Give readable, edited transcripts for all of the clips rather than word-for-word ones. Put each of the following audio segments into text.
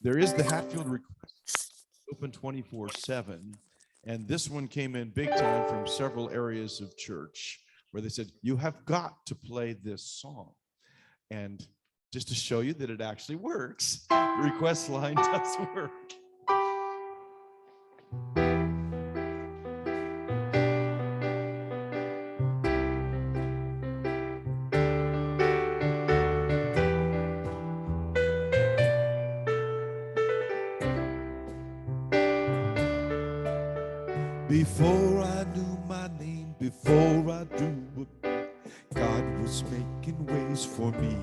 There is the Hatfield request, open 24/7. And this one came in big time from several areas of church where they said, you have got to play this song. And just to show you that it actually works, the request line does work. Before I knew my name, before I knew what God was making ways for me.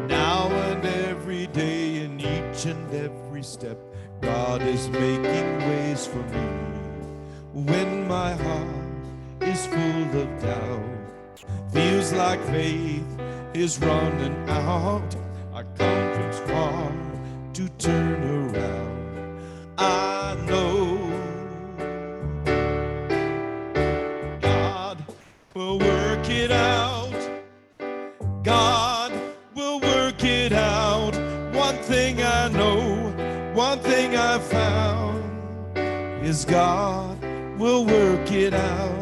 Now and every day, in each and every step, God is making ways for me. When my heart is full of doubt, feels like faith is running out, I come from far to turn around. I know will work it out. God will work it out. One thing I know, one thing I found is God will work it out.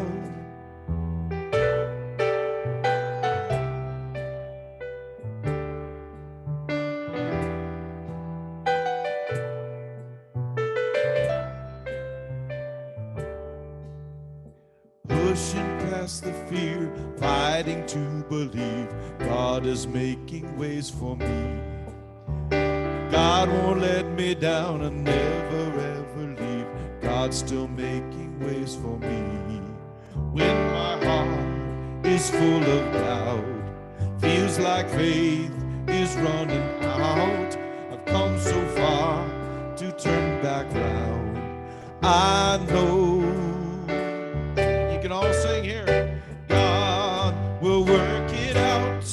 Pushing past the fear, fighting to believe God is making ways for me. God won't let me down and never ever leave. God's still making ways for me. When my heart is full of doubt, feels like faith is running out, I've come so far to turn back round. I know, you can all sing here, God will work it out.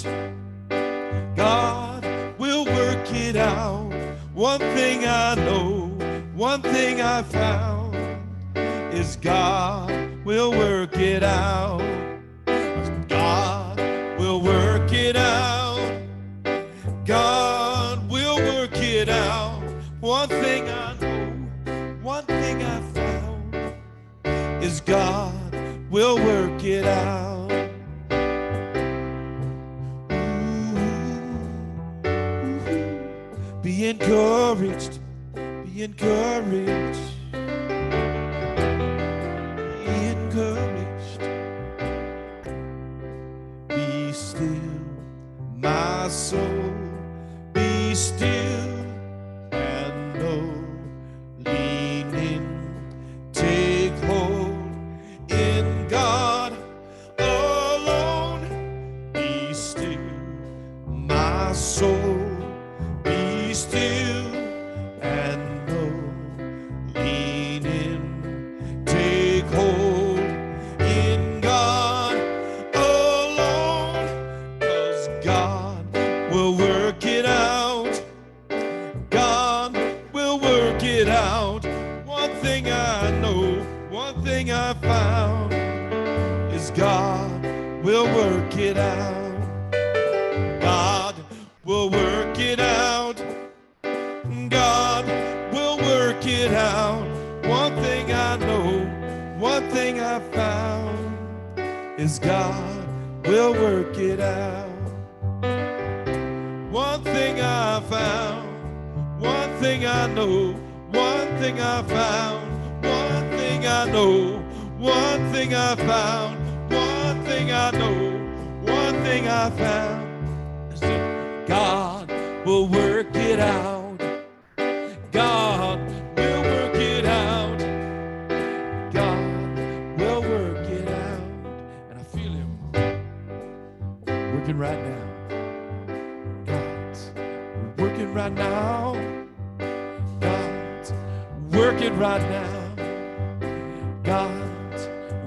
God will work it out. One thing I know, one thing I found is God will work it out. God will work it out. God will work it out. One thing I know, one thing I found is God will work it out. Be encouraged, be encouraged, be encouraged. Be still, my soul, be still and know. Lean in, take hold in God alone. Be still, my soul. Be still and know. Lean in, take hold in God alone. 'Cause God will work it out. God will work it out. One thing I know, one thing I found is God will work it out. God will work it out. God will work it out. One thing I know, one thing I found is God will work it out. One thing I found, one thing I know, one thing I found, one thing I know, one thing I found, one thing I know, one thing I found is that God will work it out. God will work it out. God will work it out. And I feel Him working right now. God's working right now. God's working right now. God's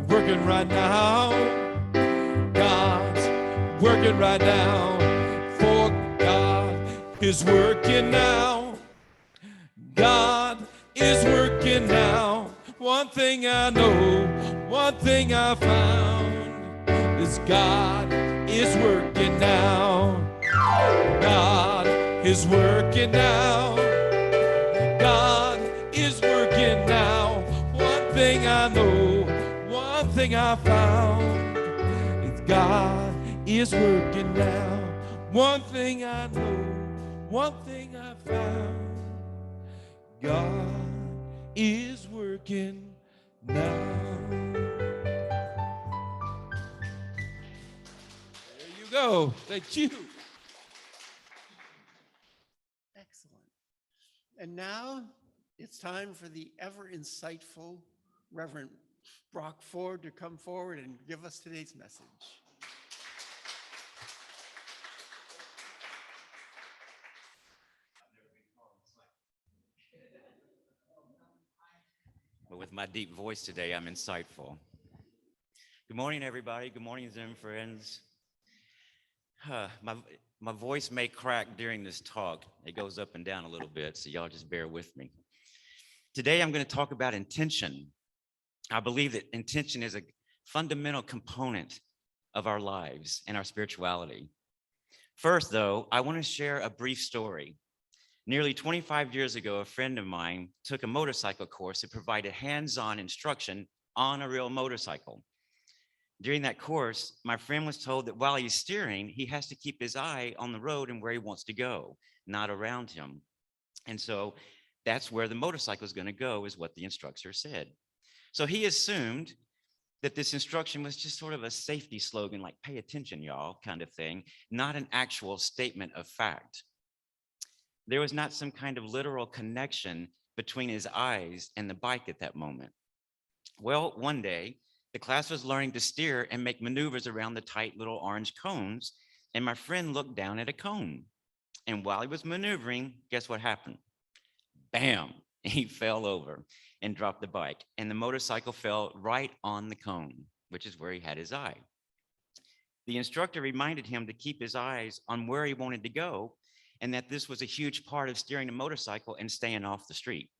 working right now. God's working right now. For God is working now. God is working now. One thing I know, one thing I found is God is working now. God is working now. God is working now. One thing I know, one thing I found, is God is working now. One thing I know, one thing I found, God is working now. There you go. Thank you. Excellent. And now it's time for the ever insightful Reverend Brock Ford to come forward and give us today's message. But with my deep voice today, I'm insightful. Good morning, everybody. Good morning, Zoom friends. My voice may crack during this talk. It goes up and down a little bit, so y'all just bear with me. Today, I'm going to talk about intention. I believe that intention is a fundamental component of our lives and our spirituality. First, though, I want to share a brief story. Nearly 25 years ago, a friend of mine took a motorcycle course that provided hands-on instruction on a real motorcycle. During that course, my friend was told that while he's steering, he has to keep his eye on the road and where he wants to go, not around him. And so that's where the motorcycle is going to go, is what the instructor said. So he assumed that this instruction was just sort of a safety slogan, like pay attention, y'all, kind of thing, not an actual statement of fact. There was not some kind of literal connection between his eyes and the bike at that moment. Well, one day, the class was learning to steer and make maneuvers around the tight little orange cones, and my friend looked down at a cone. And while he was maneuvering, guess what happened? Bam! He fell over and dropped the bike, and the motorcycle fell right on the cone, which is where he had his eye. The instructor reminded him to keep his eyes on where he wanted to go, and that this was a huge part of steering a motorcycle and staying off the street.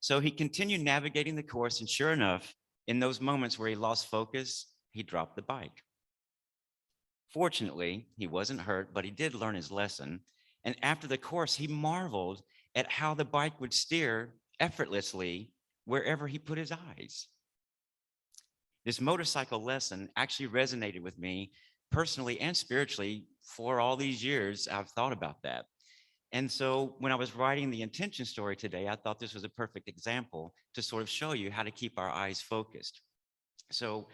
So he continued navigating the course, and sure enough, in those moments where he lost focus, he dropped the bike. Fortunately, he wasn't hurt, but he did learn his lesson. And after the course, he marveled at how the bike would steer effortlessly wherever he put his eyes. This motorcycle lesson actually resonated with me personally and spiritually. For all these years, I've thought about that. And so when I was writing the intention story today, I thought this was a perfect example to sort of show you how to keep our eyes focused. So,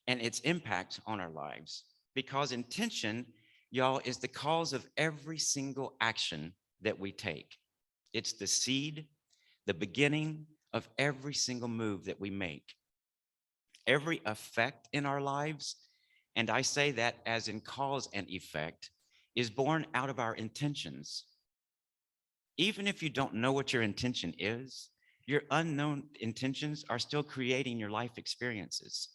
and its impact on our lives, because intention, y'all, is the cause of every single action that we take. It's the seed, the beginning of every single move that we make. Every effect in our lives, and I say that as in cause and effect, is born out of our intentions. Even if you don't know what your intention is, your unknown intentions are still creating your life experiences,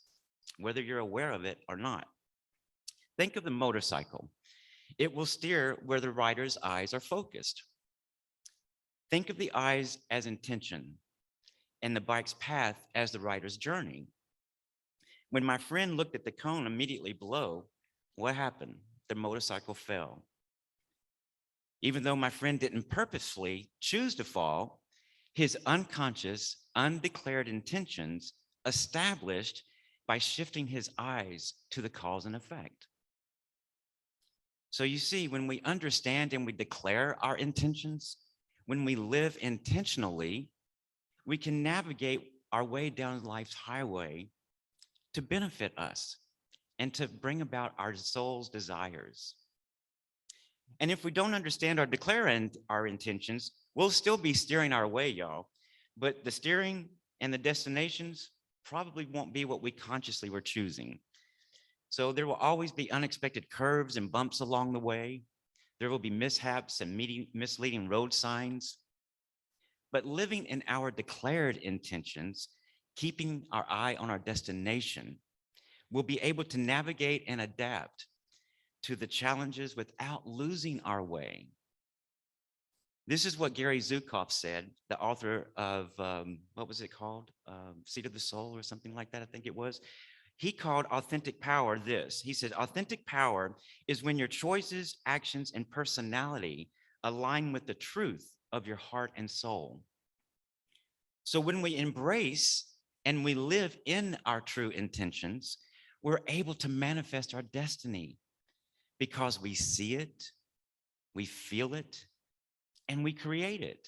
whether you're aware of it or not. Think of the motorcycle. It will steer where the rider's eyes are focused. Think of the eyes as intention and the bike's path as the rider's journey. When my friend looked at the cone immediately below, what happened? The motorcycle fell. Even though my friend didn't purposefully choose to fall, his unconscious, undeclared intentions established by shifting his eyes to the cause and effect. So you see, when we understand and we declare our intentions, when we live intentionally, we can navigate our way down life's highway to benefit us and to bring about our soul's desires. And if we don't understand or declare our intentions, we'll still be steering our way, y'all. But the steering and the destinations probably won't be what we consciously were choosing. So there will always be unexpected curves and bumps along the way. There will be mishaps and misleading road signs. But living in our declared intentions, keeping our eye on our destination, we'll be able to navigate and adapt to the challenges without losing our way. This is what Gary Zukav said, the author of, what was it called? Seed of the Soul or something like that, I think it was. He called authentic power this. He said, authentic power is when your choices, actions, and personality align with the truth of your heart and soul. So when we embrace and we live in our true intentions, we're able to manifest our destiny because we see it, we feel it, and we create it.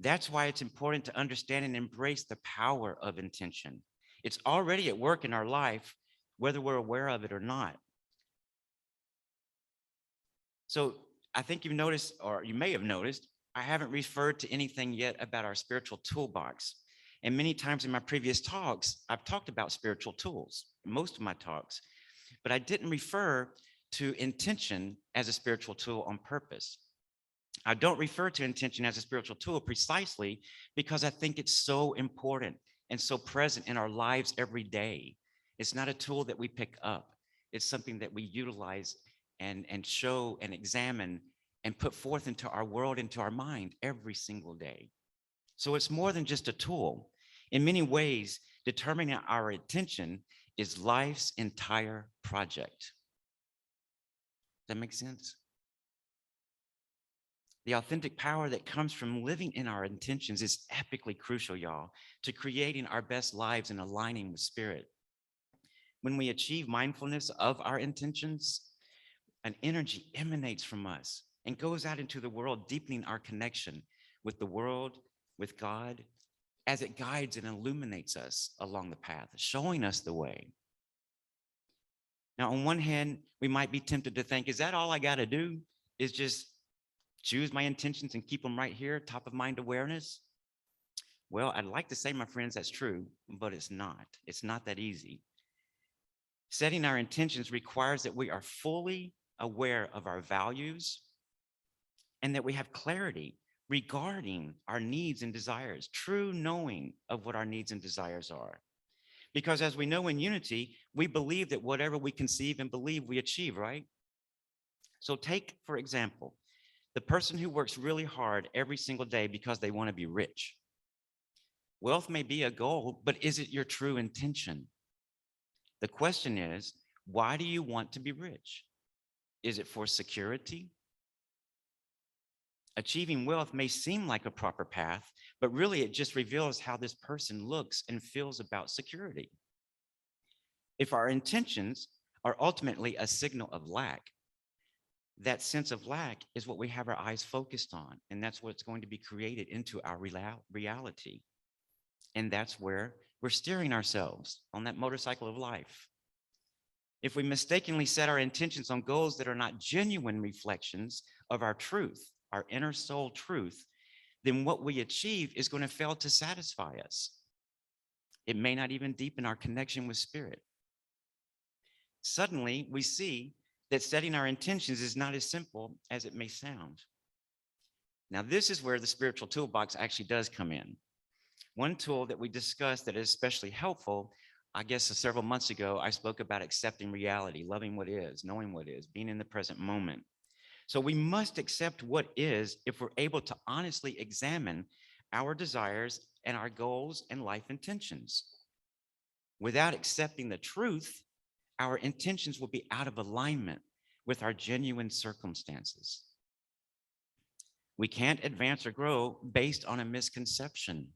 That's why it's important to understand and embrace the power of intention. It's already at work in our life, whether we're aware of it or not. So I think you've noticed, or you may have noticed, I haven't referred to anything yet about our spiritual toolbox. And many times in my previous talks, I've talked about spiritual tools, most of my talks, but I didn't refer to intention as a spiritual tool on purpose. I don't refer to intention as a spiritual tool precisely because I think it's so important and so present in our lives every day. It's not a tool that we pick up. It's something that we utilize and show and examine and put forth into our world, into our mind every single day. So it's more than just a tool. In many ways, determining our intention is life's entire project. Does that make sense? The authentic power that comes from living in our intentions is epically crucial, y'all, to creating our best lives and aligning with spirit. When we achieve mindfulness of our intentions, an energy emanates from us and goes out into the world, deepening our connection with the world, with God, as it guides and illuminates us along the path, showing us the way. Now, on one hand, we might be tempted to think, is that all I got to do? Is just choose my intentions and keep them right here, top of mind awareness? Well, I'd like to say, my friends, that's true, but it's not. It's not that easy. Setting our intentions requires that we are fully aware of our values and that we have clarity regarding our needs and desires, true knowing of what our needs and desires are. Because as we know in unity, we believe that whatever we conceive and believe, we achieve, right? So take, for example, the person who works really hard every single day because they want to be rich. Wealth may be a goal, but is it your true intention? The question is, why do you want to be rich? Is it for security? Achieving wealth may seem like a proper path, but really it just reveals how this person looks and feels about security. If our intentions are ultimately a signal of lack, that sense of lack is what we have our eyes focused on, and that's what's going to be created into our reality. And that's where we're steering ourselves on that motorcycle of life. If we mistakenly set our intentions on goals that are not genuine reflections of our truth, our inner soul truth, then what we achieve is going to fail to satisfy us. It may not even deepen our connection with spirit. Suddenly, we see that setting our intentions is not as simple as it may sound. Now, this is where the spiritual toolbox actually does come in. One tool that we discussed that is especially helpful, I guess several months ago, I spoke about accepting reality, loving what is, knowing what is, being in the present moment. So we must accept what is if we're able to honestly examine our desires and our goals and life intentions. Without accepting the truth, our intentions will be out of alignment with our genuine circumstances. We can't advance or grow based on a misconception.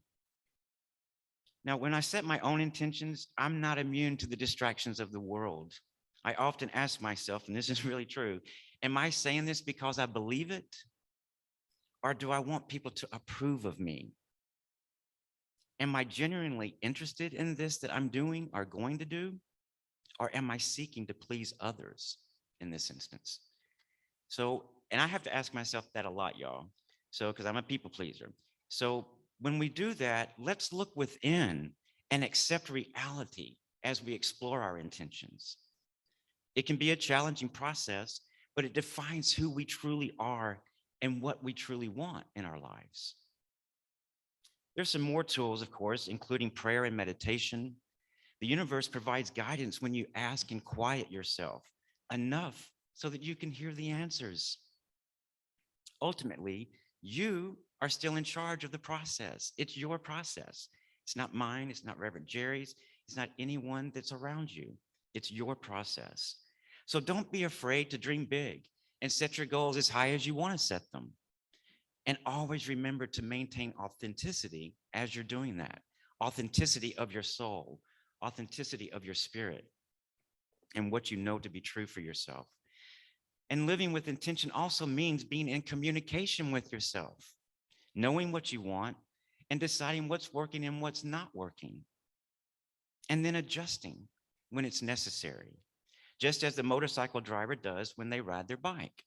Now, when I set my own intentions, I'm not immune to the distractions of the world. I often ask myself, and this is really true, am I saying this because I believe it? Or do I want people to approve of me? Am I genuinely interested in this that I'm doing or going to do? Or am I seeking to please others in this instance? So, and I have to ask myself that a lot, y'all. So, because I'm a people pleaser. So when we do that, let's look within and accept reality as we explore our intentions. It can be a challenging process, but it defines who we truly are and what we truly want in our lives. There's some more tools, of course, including prayer and meditation. The universe provides guidance when you ask and quiet yourself enough so that you can hear the answers. Ultimately, you are still in charge of the process. It's your process. It's not mine. It's not Reverend Jerry's. It's not anyone that's around you. It's your process. So don't be afraid to dream big and set your goals as high as you want to set them. And always remember to maintain authenticity as you're doing that. Authenticity of your soul, authenticity of your spirit, and what you know to be true for yourself. And living with intention also means being in communication with yourself, knowing what you want and deciding what's working and what's not working, and then adjusting when it's necessary, just as the motorcycle driver does when they ride their bike.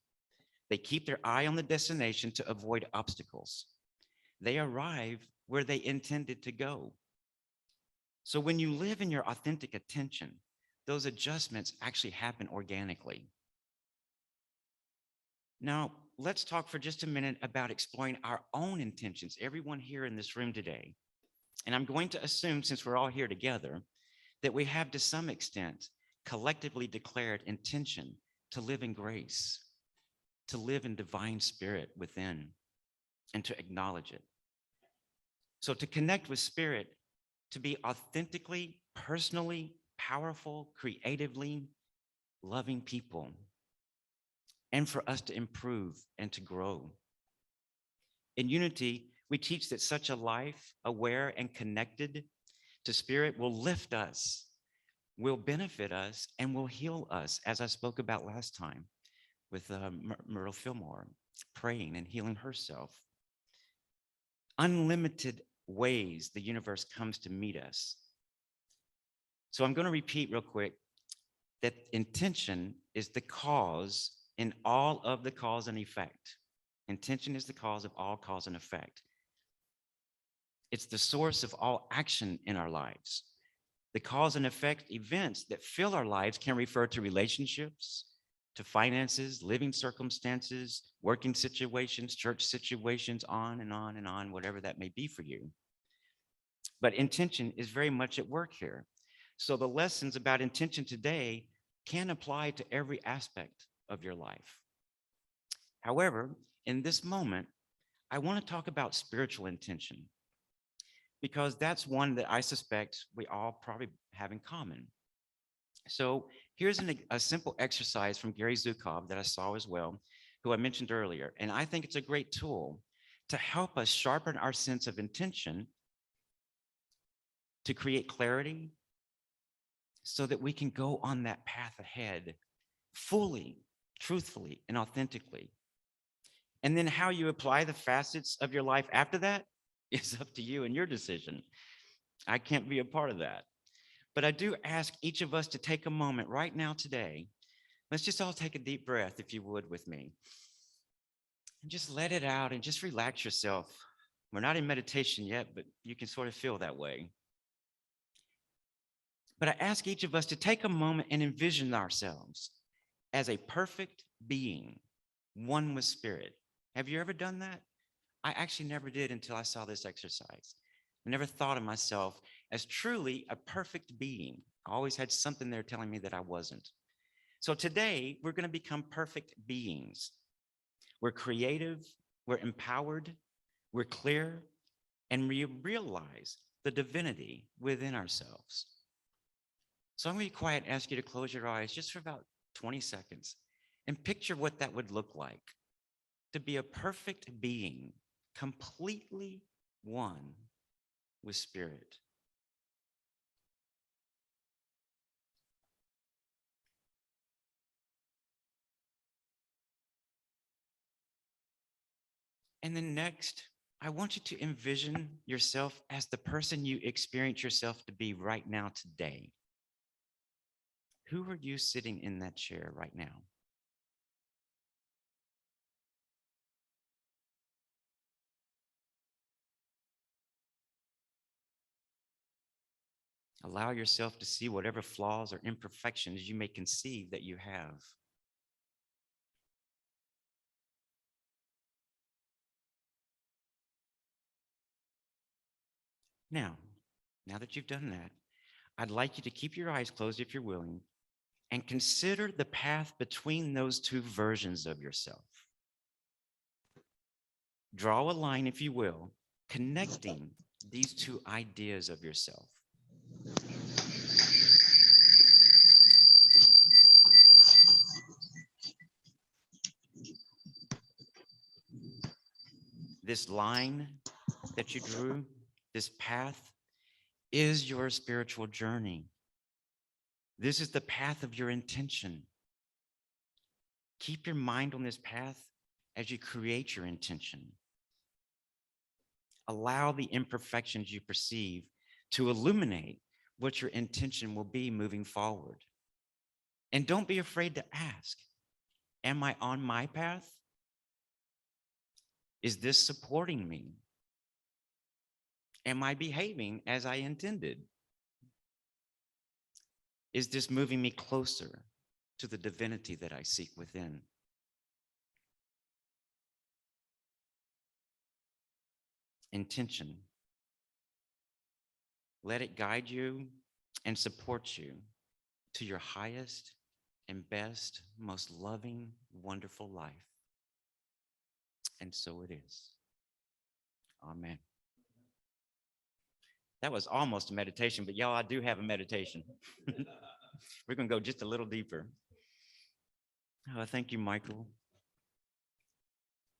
They keep their eye on the destination to avoid obstacles. They arrive where they intended to go. So when you live in your authentic attention, those adjustments actually happen organically. Now, let's talk for just a minute about exploring our own intentions, everyone here in this room today. And I'm going to assume, since we're all here together, that we have to some extent collectively declared intention to live in grace, to live in divine spirit within, and to acknowledge it. So to connect with spirit, to be authentically, personally, powerful, creatively loving people, and for us to improve and to grow. In Unity, we teach that such a life, aware and connected to spirit, will lift us, will benefit us, and will heal us, as I spoke about last time with Myrtle Fillmore, praying and healing herself. Unlimited ways the universe comes to meet us. So I'm going to repeat real quick that intention is the cause in all of the cause and effect. Intention is the cause of all cause and effect. It's the source of all action in our lives. The cause and effect events that fill our lives can refer to relationships, to finances, living circumstances, working situations, church situations, on and on and on, whatever that may be for you. But intention is very much at work here. So the lessons about intention today can apply to every aspect of your life. However, in this moment, I want to talk about spiritual intention, because that's one that I suspect we all probably have in common. So here's a simple exercise from Gary Zukov that I saw as well, who I mentioned earlier. And I think it's a great tool to help us sharpen our sense of intention, to create clarity, so that we can go on that path ahead fully, truthfully, and authentically. And then how you apply the facets of your life after that is up to you and your decision. I can't be a part of that. But I do ask each of us to take a moment right now today. Let's just all take a deep breath, if you would, with me. And just let it out and just relax yourself. We're not in meditation yet, but you can sort of feel that way. But I ask each of us to take a moment and envision ourselves as a perfect being, one with spirit. Have you ever done that? I actually never did until I saw this exercise. I never thought of myself as truly a perfect being. I always had something there telling me that I wasn't. So today, we're going to become perfect beings. We're creative, we're empowered, we're clear, and we realize the divinity within ourselves. So I'm going to be quiet and ask you to close your eyes just for about 20 seconds and picture what that would look like to be a perfect being, completely one with spirit. And then next, I want you to envision yourself as the person you experience yourself to be right now today. Who are you sitting in that chair right now? Allow yourself to see whatever flaws or imperfections you may conceive that you have. Now that you've done that, I'd like you to keep your eyes closed if you're willing and consider the path between those two versions of yourself. Draw a line, if you will, connecting these two ideas of yourself. This line that you drew, this path, is your spiritual journey. This is the path of your intention. Keep your mind on this path as you create your intention. Allow the imperfections you perceive to illuminate what your intention will be moving forward. And don't be afraid to ask, am I on my path? Is this supporting me? Am I behaving as I intended? Is this moving me closer to the divinity that I seek within? Intention. Let it guide you and support you to your highest and best, most loving, wonderful life. And so it is. Amen. That was almost a meditation, but y'all, I do have a meditation. We're going to go just a little deeper. Oh, thank you, Michael.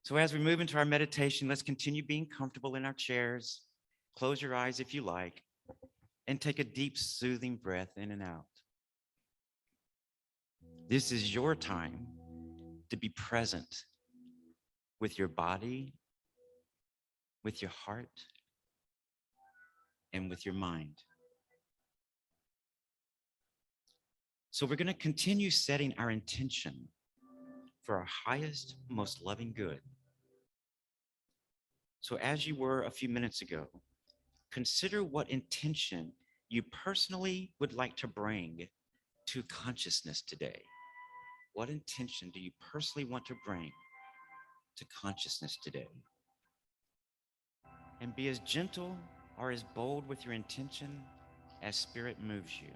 So as we move into our meditation, let's continue being comfortable in our chairs. Close your eyes if you like, and take a deep, soothing breath in and out. This is your time to be present with your body, with your heart, and with your mind. So we're going to continue setting our intention for our highest, most loving good. So as you were a few minutes ago, consider what intention you personally would like to bring to consciousness today. What intention do you personally want to bring to consciousness today? And be as gentle or as bold with your intention as Spirit moves you.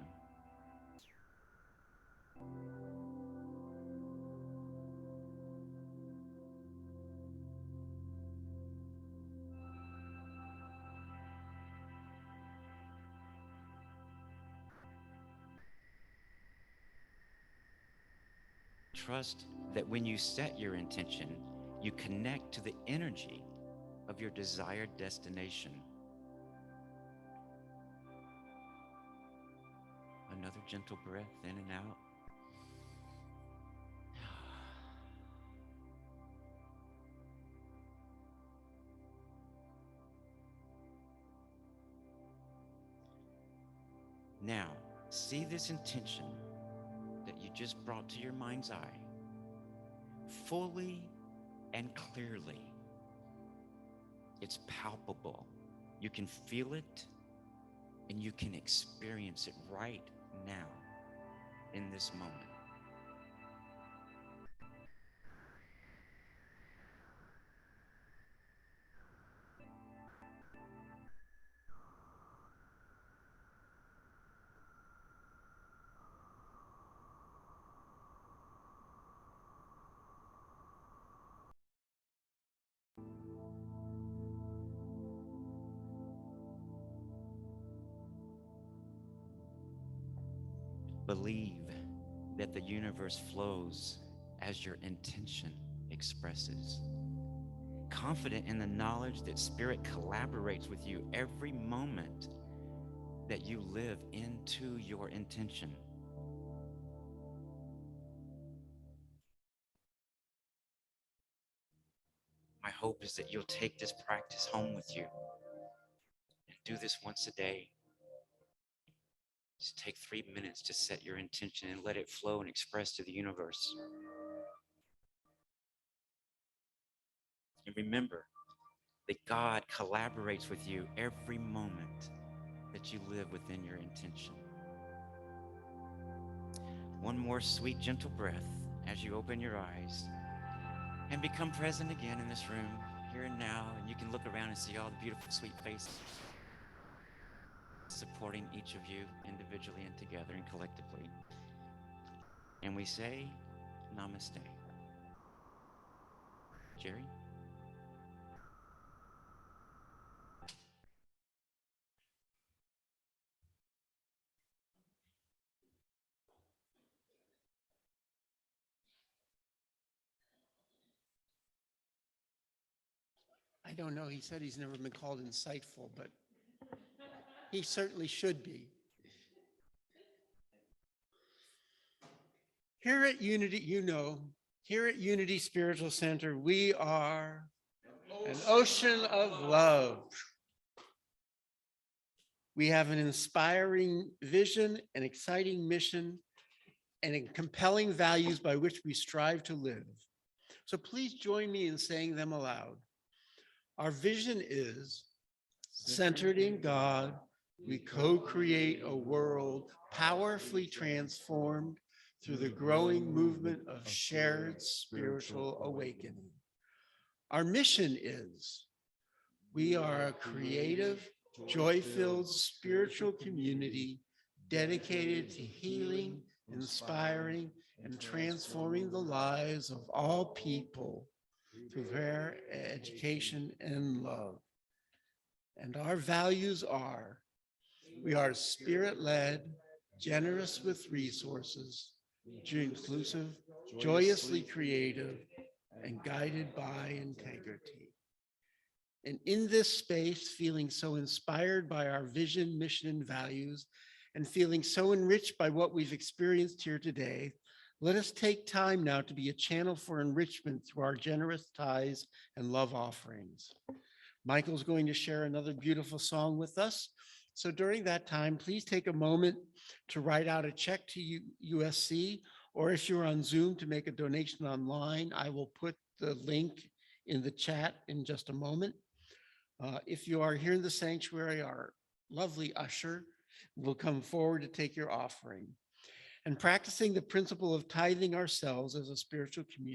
Trust that when you set your intention, you connect to the energy of your desired destination. Another gentle breath in and out. Now, see this intention that you just brought to your mind's eye fully and clearly. It's palpable. You can feel it and you can experience it right now in this moment. Believe that the universe flows as your intention expresses. Confident in the knowledge that Spirit collaborates with you every moment that you live into your intention. My hope is that you'll take this practice home with you and do this once a day. Just take 3 minutes to set your intention and let it flow and express to the universe. And remember that God collaborates with you every moment that you live within your intention. One more sweet, gentle breath as you open your eyes and become present again in this room, here and now. And you can look around and see all the beautiful, sweet faces supporting each of you individually and together and collectively. And we say, Namaste. Jerry? I don't know. He said he's never been called insightful, but he certainly should be. Here at Unity, here at Unity Spiritual Center, we are an ocean of love. We have an inspiring vision, an exciting mission, and compelling values by which we strive to live. So please join me in saying them aloud. Our vision is centered in God. We co-create a world powerfully transformed through the growing movement of shared spiritual awakening. Our mission is we are a creative, joy-filled spiritual community dedicated to healing, inspiring, and transforming the lives of all people through their education and love. And our values are, we are spirit-led, generous with resources, inclusive, joyously creative, and guided by integrity. And in this space, feeling so inspired by our vision, mission, and values, and feeling so enriched by what we've experienced here today, let us take time now to be a channel for enrichment through our generous tithes and love offerings. Michael's going to share another beautiful song with us. So during that time, please take a moment to write out a check to USC, or if you're on Zoom, to make a donation online. I will put the link in the chat in just a moment. If you are here in the sanctuary, our lovely usher will come forward to take your offering. And practicing the principle of tithing ourselves as a spiritual community,